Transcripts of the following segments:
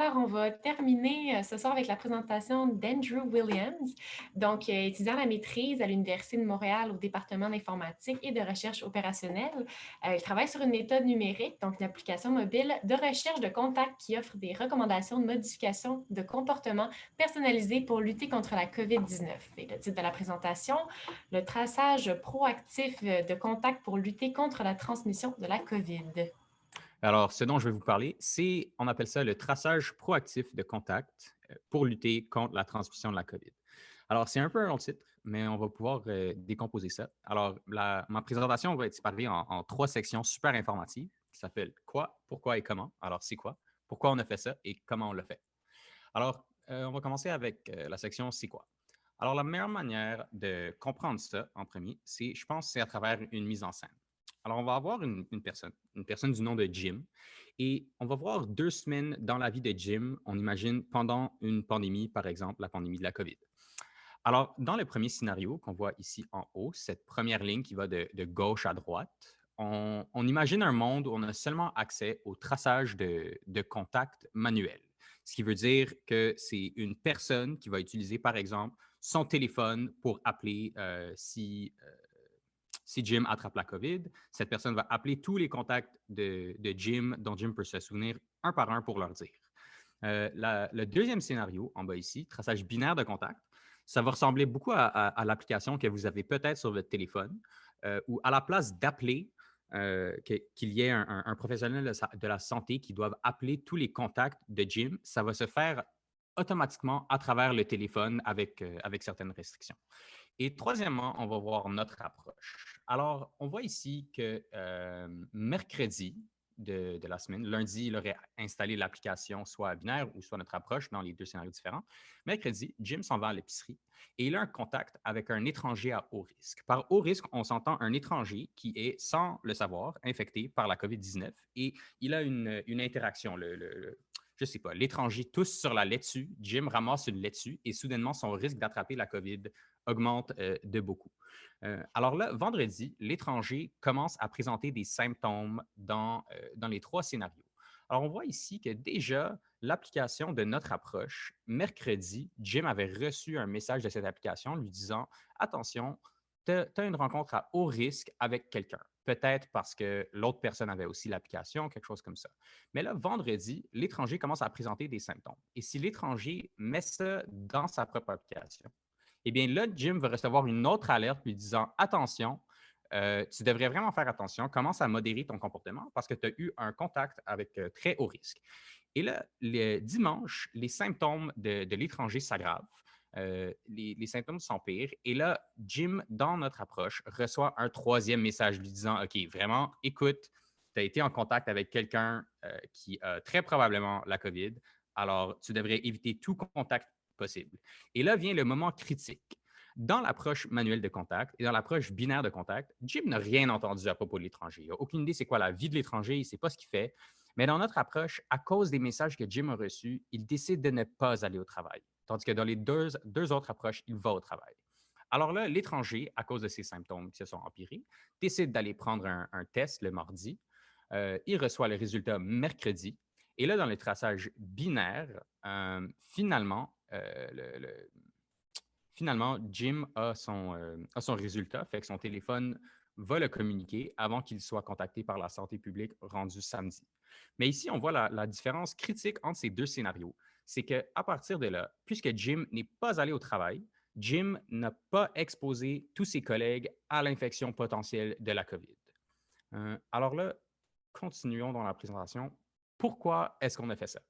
Alors, on va terminer ce soir avec la présentation d'Andrew Williams, donc étudiant la maîtrise à l'Université de Montréal au département d'informatique et de recherche opérationnelle. Il travaille sur une méthode numérique, donc une application mobile de recherche de contacts qui offre des recommandations de modification de comportement personnalisées pour lutter contre la COVID-19. Et le titre de la présentation, le traçage proactif de contacts pour lutter contre la transmission de la COVID. Alors, ce dont je vais vous parler, on appelle ça le traçage proactif de contacts pour lutter contre la transmission de la COVID. Alors, c'est un peu un long titre, mais on va pouvoir décomposer ça. Alors, ma présentation va être séparée en trois sections super informatives qui s'appellent quoi, pourquoi et comment. Alors, c'est quoi, pourquoi on a fait ça et comment on l'a fait. Alors, on va commencer avec la section c'est quoi. Alors, la meilleure manière de comprendre ça en premier, je pense, c'est à travers une mise en scène. Alors, on va avoir une personne du nom de Jim, et on va voir 2 semaines dans la vie de Jim, on imagine pendant une pandémie, par exemple, la pandémie de la COVID. Alors, dans le premier scénario qu'on voit ici en haut, cette première ligne qui va de gauche à droite, on imagine un monde où on a seulement accès au traçage de contacts manuels. Ce qui veut dire que c'est une personne qui va utiliser, par exemple, son téléphone pour appeler si Jim attrape la COVID. Cette personne va appeler tous les contacts de Jim dont Jim peut se souvenir un par un pour leur dire. Le deuxième scénario, en bas ici, traçage binaire de contacts, ça va ressembler beaucoup à l'application que vous avez peut-être sur votre téléphone, où à la place d'appeler, qu'il y ait un professionnel de la santé qui doive appeler tous les contacts de Jim, ça va se faire automatiquement à travers le téléphone avec certaines restrictions. Et troisièmement, on va voir notre approche. Alors, on voit ici que mercredi de la semaine, lundi, il aurait installé l'application soit binaire ou soit notre approche dans les deux scénarios différents. Mercredi, Jim s'en va à l'épicerie et il a un contact avec un étranger à haut risque. Par haut risque, on s'entend un étranger qui est, sans le savoir, infecté par la COVID-19 et il a une interaction. Je ne sais pas, l'étranger tousse sur la laitue, Jim ramasse une laitue et soudainement, son risque d'attraper la COVID augmente de beaucoup. Alors là, vendredi, l'étranger commence à présenter des symptômes dans les trois scénarios. Alors, on voit ici que déjà, l'application de notre approche, mercredi, Jim avait reçu un message de cette application lui disant attention, tu as une rencontre à haut risque avec quelqu'un. Peut-être parce que l'autre personne avait aussi l'application, quelque chose comme ça. Mais là, vendredi, l'étranger commence à présenter des symptômes. Et si l'étranger met ça dans sa propre application, eh bien là, Jim va recevoir une autre alerte lui disant attention, tu devrais vraiment faire attention, commence à modérer ton comportement parce que tu as eu un contact avec très haut risque. Et là, le dimanche, les symptômes de l'étranger s'aggravent. Les symptômes s'empirent. Et là, Jim, dans notre approche, reçoit un troisième message lui disant OK, vraiment, écoute, tu as été en contact avec quelqu'un qui a très probablement la COVID. Alors, tu devrais éviter tout contact possible. Et là vient le moment critique. Dans l'approche manuelle de contact et dans l'approche binaire de contact, Jim n'a rien entendu à propos de l'étranger. Il n'a aucune idée c'est quoi la vie de l'étranger, il ne sait pas ce qu'il fait. Mais dans notre approche, à cause des messages que Jim a reçus, il décide de ne pas aller au travail. Tandis que dans les deux autres approches, il va au travail. Alors là, l'étranger, à cause de ses symptômes qui se sont empirés, décide d'aller prendre un test le mardi. Il reçoit le résultat mercredi. Et là, dans le traçage binaire, finalement, finalement, Jim a son résultat, fait que son téléphone va le communiquer avant qu'il soit contacté par la santé publique rendu samedi. Mais ici, on voit la différence critique entre ces deux scénarios. C'est qu'à partir de là, puisque Jim n'est pas allé au travail, Jim n'a pas exposé tous ses collègues à l'infection potentielle de la COVID. Alors là, continuons dans la présentation. Pourquoi est-ce qu'on a fait ça?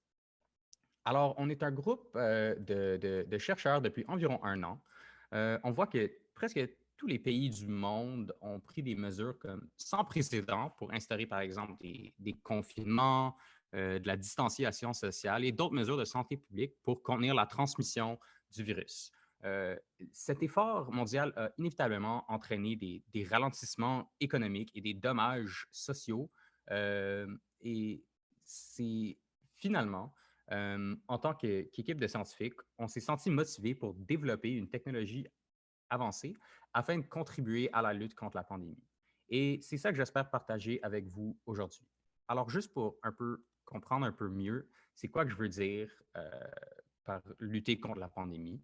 Alors, on est un groupe de chercheurs depuis environ un an. On voit que presque tous les pays du monde ont pris des mesures comme sans précédent pour instaurer, par exemple, des confinements, de la distanciation sociale et d'autres mesures de santé publique pour contenir la transmission du virus. Euh, Cet effort mondial a inévitablement entraîné des ralentissements économiques et des dommages sociaux. Et c'est finalement en tant qu'équipe de scientifiques, on s'est senti motivé pour développer une technologie avancée afin de contribuer à la lutte contre la pandémie. Et c'est ça que j'espère partager avec vous aujourd'hui. Alors, juste pour un peu comprendre un peu mieux c'est quoi que je veux dire par lutter contre la pandémie.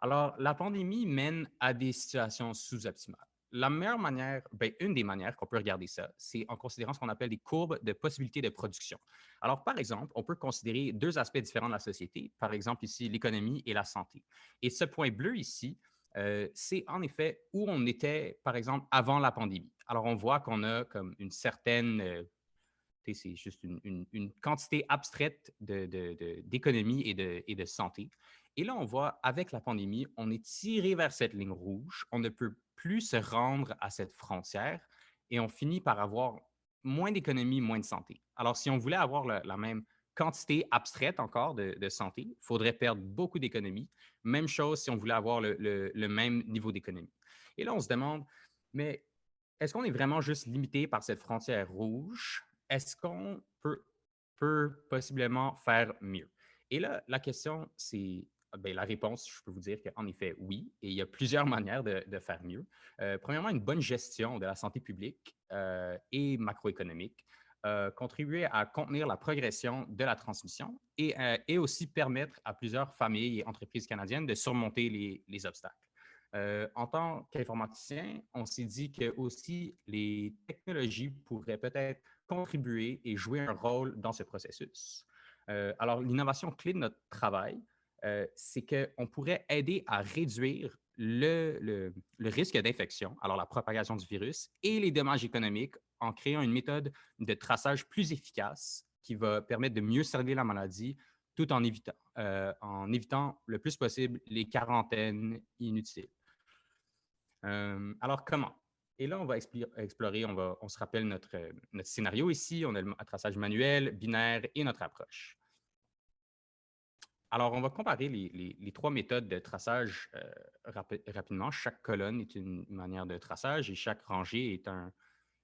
Alors, la pandémie mène à des situations sous-optimales. La meilleure manière, ben, une des manières qu'on peut regarder ça, c'est en considérant ce qu'on appelle des courbes de possibilité de production. Alors, par exemple, on peut considérer deux aspects différents de la société, par exemple ici l'économie et la santé. Et ce point bleu ici, c'est en effet où on était, par exemple, avant la pandémie. Alors, on voit qu'on a comme une certaine c'est juste une quantité abstraite d'économie et de santé. Et là, on voit, avec la pandémie, on est tiré vers cette ligne rouge. On ne peut plus se rendre à cette frontière et on finit par avoir moins d'économie, moins de santé. Alors, si on voulait avoir la même quantité abstraite encore de santé, il faudrait perdre beaucoup d'économie. Même chose si on voulait avoir le même niveau d'économie. Et là, on se demande, mais est-ce qu'on est vraiment juste limité par cette frontière rouge? Est-ce qu'on peut possiblement faire mieux? Et là, la question, c'est, ben, la réponse, je peux vous dire qu'en effet, oui, et il y a plusieurs manières de faire mieux. Premièrement, une bonne gestion de la santé publique et macroéconomique, contribuer à contenir la progression de la transmission et aussi permettre à plusieurs familles et entreprises canadiennes de surmonter les obstacles. En tant qu'informaticien, on s'est dit que aussi les technologies pourraient peut-être contribuer et jouer un rôle dans ce processus. Alors, l'innovation clé de notre travail, c'est qu'on pourrait aider à réduire le risque d'infection, alors la propagation du virus, et les dommages économiques en créant une méthode de traçage plus efficace qui va permettre de mieux cerner la maladie tout en évitant le plus possible les quarantaines inutiles. Alors, comment? Et là, on va explorer, on se rappelle notre scénario ici, on a le traçage manuel, binaire et notre approche. Alors, on va comparer les trois méthodes de traçage rapidement. Chaque colonne est une manière de traçage et chaque rangée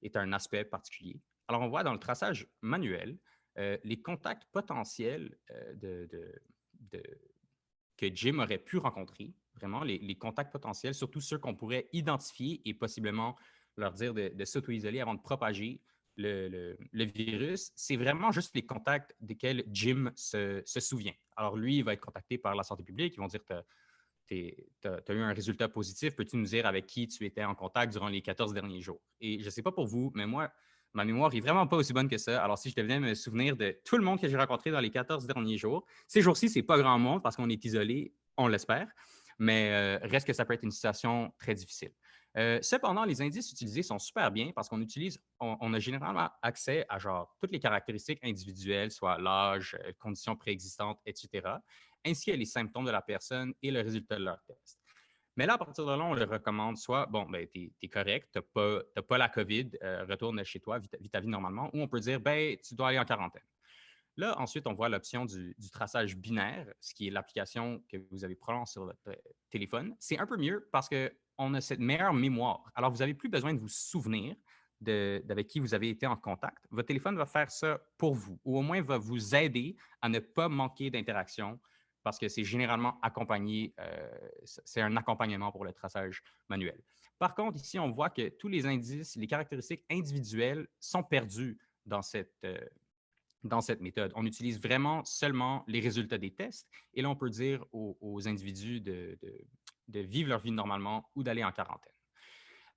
est un aspect particulier. Alors, on voit dans le traçage manuel les contacts potentiels que Jim aurait pu rencontrer, vraiment les contacts potentiels, surtout ceux qu'on pourrait identifier et possiblement leur dire de s'auto-isoler avant de propager le virus, c'est vraiment juste les contacts desquels Jim se souvient. Alors lui, il va être contacté par la santé publique, ils vont dire tu as eu un résultat positif, peux-tu nous dire avec qui tu étais en contact durant les 14 derniers jours? Et je ne sais pas pour vous, mais moi, ma mémoire n'est vraiment pas aussi bonne que ça. Alors, si je devais me souvenir de tout le monde que j'ai rencontré dans les 14 derniers jours, ces jours-ci, ce n'est pas grand monde parce qu'on est isolé, on l'espère, mais reste que ça peut être une situation très difficile. Cependant, les indices utilisés sont super bien parce on a généralement accès à genre toutes les caractéristiques individuelles, soit l'âge, conditions préexistantes, etc., ainsi que les symptômes de la personne et le résultat de leur test. Mais là, à partir de là, on leur recommande soit, bon, ben, tu es correct, tu n'as pas la COVID, retourne chez toi, vis ta vie normalement, ou on peut dire, ben, tu dois aller en quarantaine. Là, ensuite, on voit l'option du traçage binaire, ce qui est l'application que vous avez probablement sur votre téléphone. C'est un peu mieux parce qu'on a cette meilleure mémoire. Alors, vous n'avez plus besoin de vous souvenir d'avec qui vous avez été en contact. Votre téléphone va faire ça pour vous, ou au moins va vous aider à ne pas manquer d'interaction parce que c'est généralement accompagné, c'est un accompagnement pour le traçage manuel. Par contre, ici, on voit que tous les indices, les caractéristiques individuelles sont perdues dans cette méthode. On utilise vraiment seulement les résultats des tests et là, on peut dire aux individus de vivre leur vie normalement ou d'aller en quarantaine.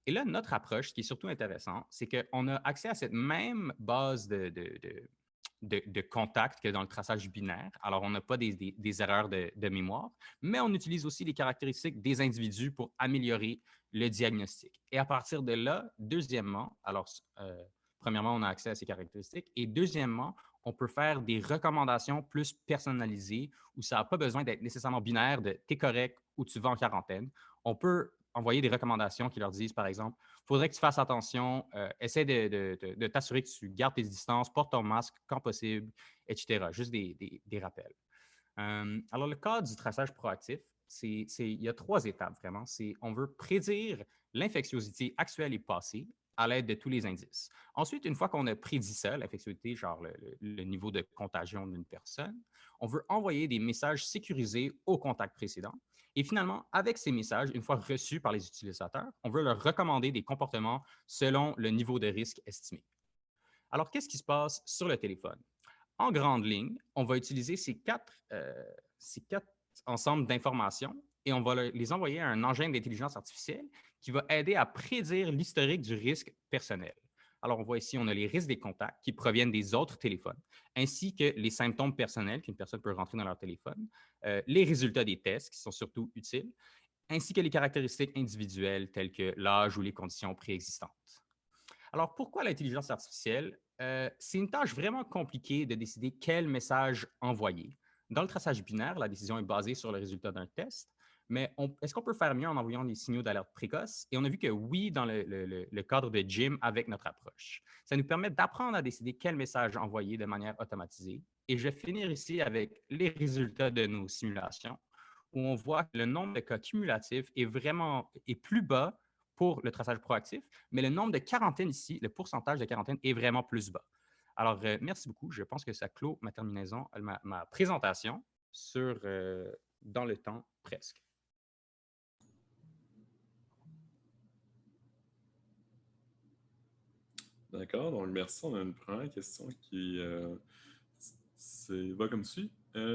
Et là, notre approche, ce qui est surtout intéressant, c'est qu'on a accès à cette même base de contacts que dans le traçage binaire. Alors, on n'a pas des erreurs de mémoire, mais on utilise aussi les caractéristiques des individus pour améliorer le diagnostic. Et à partir de là, deuxièmement, alors, premièrement, on a accès à ces caractéristiques et deuxièmement, on peut faire des recommandations plus personnalisées où ça n'a pas besoin d'être nécessairement binaire de « t'es correct » ou « tu vas en quarantaine ». On peut envoyer des recommandations qui leur disent, par exemple, il faudrait que tu fasses attention, essaie de t'assurer que tu gardes tes distances, porte ton masque quand possible, etc. Juste des rappels. Alors, le cas du traçage proactif, il y a 3 étapes vraiment. On veut prédire l'infectiosité actuelle et passée à l'aide de tous les indices. Ensuite, une fois qu'on a prédit ça, l'infectiosité, genre le niveau de contagion d'une personne, on veut envoyer des messages sécurisés au contact précédent. Et finalement, avec ces messages, une fois reçus par les utilisateurs, on veut leur recommander des comportements selon le niveau de risque estimé. Alors, qu'est-ce qui se passe sur le téléphone? en grande ligne, on va utiliser ces quatre ensembles d'informations et on va les envoyer à un engin d'intelligence artificielle qui va aider à prédire l'historique du risque personnel. Alors, on voit ici, on a les risques des contacts qui proviennent des autres téléphones, ainsi que les symptômes personnels qu'une personne peut rentrer dans leur téléphone, les résultats des tests qui sont surtout utiles, ainsi que les caractéristiques individuelles telles que l'âge ou les conditions préexistantes. Alors, pourquoi l'intelligence artificielle? C'est une tâche vraiment compliquée de décider quel message envoyer. Dans le traçage binaire, la décision est basée sur le résultat d'un test, mais est-ce qu'on peut faire mieux en envoyant des signaux d'alerte précoce? Et on a vu que oui, dans le cadre de Jim avec notre approche. Ça nous permet d'apprendre à décider quel message envoyer de manière automatisée. Et je vais finir ici avec les résultats de nos simulations, où on voit que le nombre de cas cumulatifs est plus bas pour le traçage proactif, mais le nombre de quarantaines ici, le pourcentage de quarantaine est vraiment plus bas. Alors, merci beaucoup. Je pense que ça clôt ma terminaison, ma présentation dans le temps presque. D'accord, donc merci. On a une première question qui va comme suit.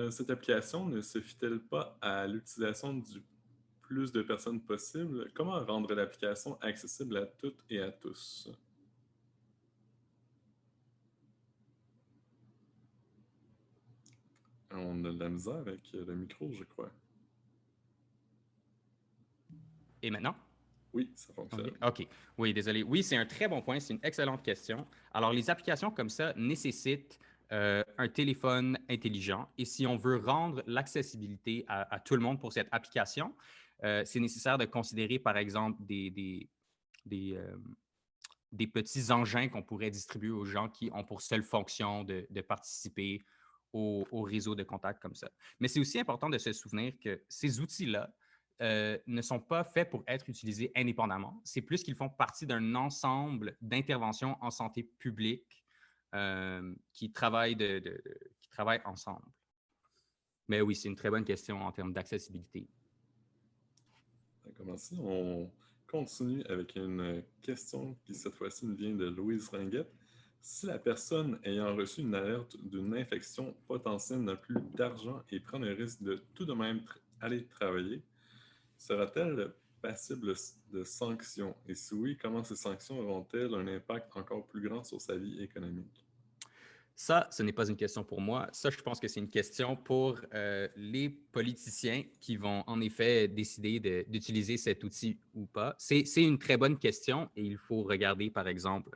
Cette application ne se fit-elle pas à l'utilisation du plus de personnes possible? Comment rendre l'application accessible à toutes et à tous? On a de la misère avec le micro, je crois. Et maintenant? Oui, ça fonctionne. OK. Oui, désolé. Oui, c'est un très bon point. C'est une excellente question. Alors, les applications comme ça nécessitent un téléphone intelligent. Et si on veut rendre l'accessibilité à tout le monde pour cette application, c'est nécessaire de considérer, par exemple, des petits engins qu'on pourrait distribuer aux gens qui ont pour seule fonction de participer au réseau de contacts comme ça. Mais c'est aussi important de se souvenir que ces outils-là ne sont pas faits pour être utilisés indépendamment. C'est plus qu'ils font partie d'un ensemble d'interventions en santé publique qui travaillent ensemble. Mais oui, c'est une très bonne question en termes d'accessibilité. D'accord, merci. On continue avec une question qui, cette fois-ci, nous vient de Louise Ringuette. Si la personne ayant reçu une alerte d'une infection potentielle n'a plus d'argent et prend le risque de tout de même aller travailler, sera-t-elle passible de sanctions? Et si oui, comment ces sanctions auront-elles un impact encore plus grand sur sa vie économique? Ça, ce n'est pas une question pour moi. Ça, je pense que c'est une question pour les politiciens qui vont en effet décider d'utiliser cet outil ou pas. C'est une très bonne question et il faut regarder, par exemple,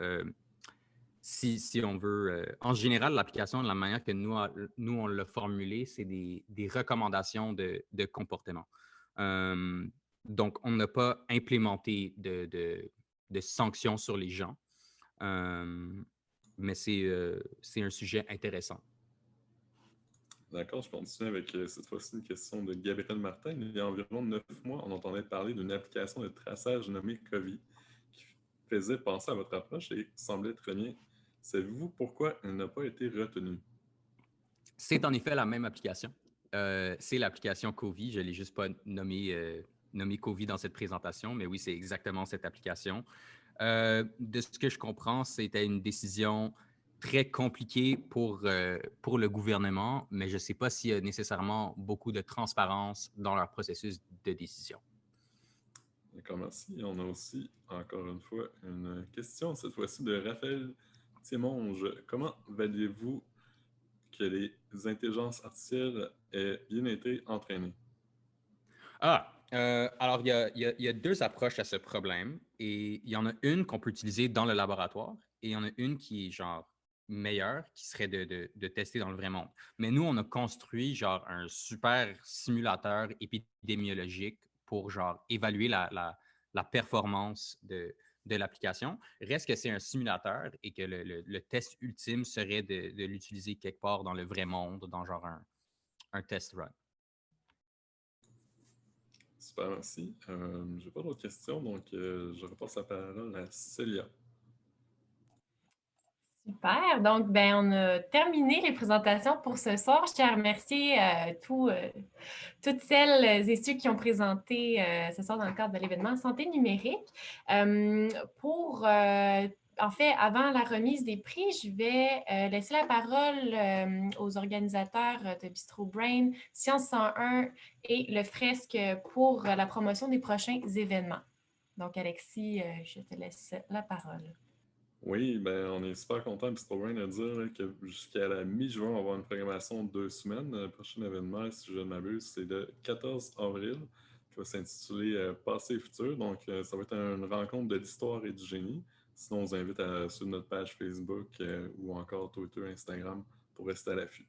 si on veut, en général, l'application, de la manière que nous on l'a formulée, c'est des recommandations de comportement. Donc, on n'a pas implémenté de sanctions sur les gens. Mais c'est un sujet intéressant. D'accord, je continue avec cette fois-ci une question de Gabriel Martin. Il y a environ 9 mois, on entendait parler d'une application de traçage nommée COVID qui faisait penser à votre approche et semblait très bien. Savez-vous pourquoi elle n'a pas été retenue? C'est en effet la même application. C'est l'application COVID. Je ne l'ai juste pas nommé COVID dans cette présentation, mais oui, c'est exactement cette application. De ce que je comprends, c'était une décision très compliquée pour le gouvernement, mais je ne sais pas s'il y a nécessairement beaucoup de transparence dans leur processus de décision. D'accord, merci. Et on a aussi, encore une fois, une question, cette fois-ci de Raphaël Thiémonge. Comment valiez-vous que les intelligences artificielles aient bien été entraînées? Alors, il y a deux approches à ce problème et il y en a une qu'on peut utiliser dans le laboratoire et il y en a une qui est genre meilleure, qui serait de tester dans le vrai monde. Mais nous, on a construit genre un super simulateur épidémiologique pour genre évaluer la performance de l'application. Reste que c'est un simulateur et que le test ultime serait de l'utiliser quelque part dans le vrai monde, dans genre un test run. Super, merci. Je n'ai pas d'autres questions, donc je repasse la parole à Célia. Super. Donc, ben, on a terminé les présentations pour ce soir. Je tiens à remercier toutes celles et ceux qui ont présenté ce soir dans le cadre de l'événement Santé numérique. Pour En fait, avant la remise des prix, je vais laisser la parole aux organisateurs de Bistro Brain, Science 101 et le Fresque pour la promotion des prochains événements. Donc, Alexis, je te laisse la parole. Oui, ben, on est super content, puis c'est trop bien de dire là, que jusqu'à la mi-juin, on va avoir une programmation de 2 semaines. Le prochain événement, si je ne m'abuse, c'est le 14 avril, qui va s'intituler Passé et futur. Donc, ça va être une rencontre de l'histoire et du génie. Sinon, on vous invite à suivre notre page Facebook ou encore Twitter, Instagram pour rester à l'affût.